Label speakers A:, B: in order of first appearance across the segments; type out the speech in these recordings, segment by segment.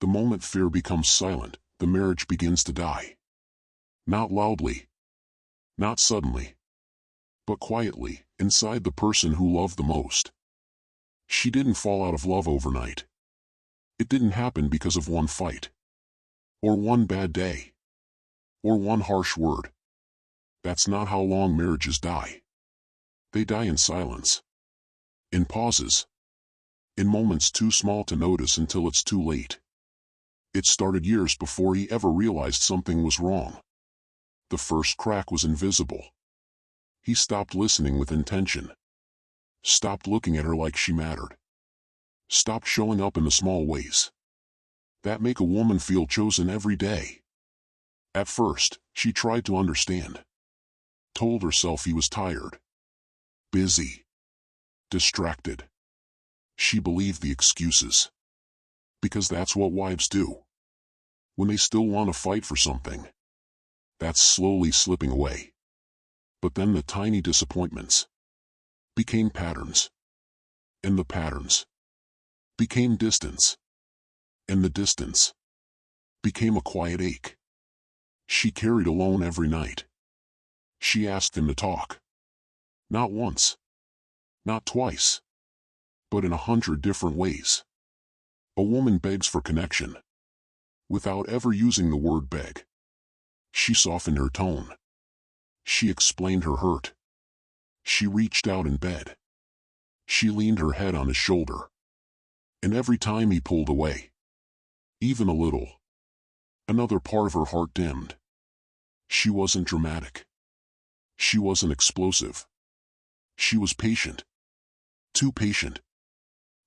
A: The moment fear becomes silent, the marriage begins to die. Not loudly, not suddenly, but quietly, inside the person who loved the most. She didn't fall out of love overnight. It didn't happen because of one fight, or one bad day, or one harsh word. That's not how long marriages die. They die in silence, in pauses, in moments too small to notice until it's too late. It started years before he ever realized something was wrong. The first crack was invisible. He stopped listening with intention. Stopped looking at her like she mattered. Stopped showing up in the small ways that make a woman feel chosen every day. At first, she tried to understand. Told herself he was tired, busy, distracted. She believed the excuses. Because that's what wives do. When they still want to fight for something, that's slowly slipping away. But then the tiny disappointments became patterns. And the patterns became distance. And the distance became a quiet ache. She carried alone every night. She asked him to talk. Not once. Not twice. But in 100 different ways. A woman begs for connection. Without ever using the word beg. She softened her tone. She explained her hurt. She reached out in bed. She leaned her head on his shoulder. And every time he pulled away, even a little, another part of her heart dimmed. She wasn't dramatic. She wasn't explosive. She was patient. Too patient.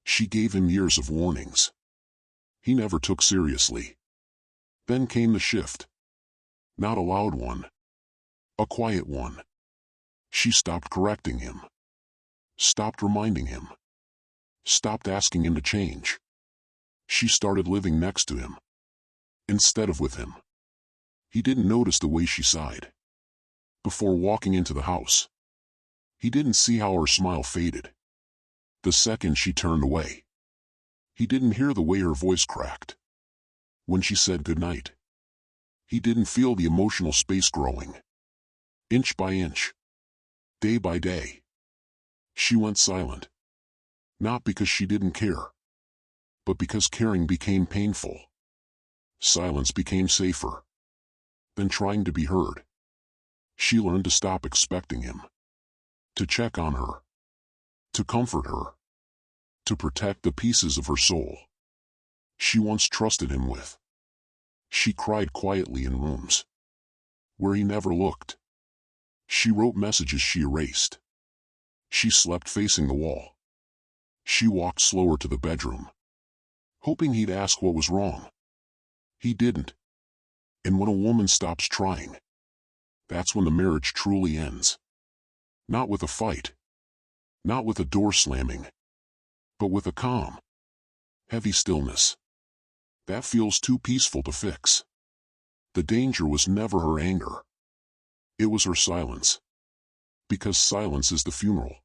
A: She gave him years of warnings. He never took seriously. Then came the shift. Not a loud one. A quiet one. She stopped correcting him. Stopped reminding him. Stopped asking him to change. She started living next to him, instead of with him. He didn't notice the way she sighed before walking into the house. He didn't see how her smile faded the second she turned away. He didn't hear the way her voice cracked when she said goodnight. He didn't feel the emotional space growing, inch by inch, day by day. She went silent, not because she didn't care, but because caring became painful. Silence became safer than trying to be heard. She learned to stop expecting him to check on her, to comfort her, to protect the pieces of her soul she once trusted him with. She cried quietly in rooms where he never looked. She wrote messages she erased. She slept facing the wall. She walked slower to the bedroom, hoping he'd ask what was wrong. He didn't. And when a woman stops trying, that's when the marriage truly ends. Not with a fight, not with a door slamming, but with a calm, heavy stillness that feels too peaceful to fix. The danger was never her anger. It was her silence. Because silence is the funeral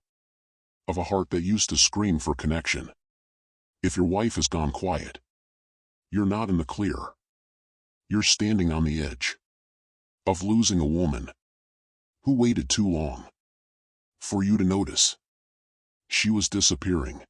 A: of a heart that used to scream for connection. If your wife has gone quiet, you're not in the clear. You're standing on the edge of losing a woman who waited too long for you to notice. She was disappearing.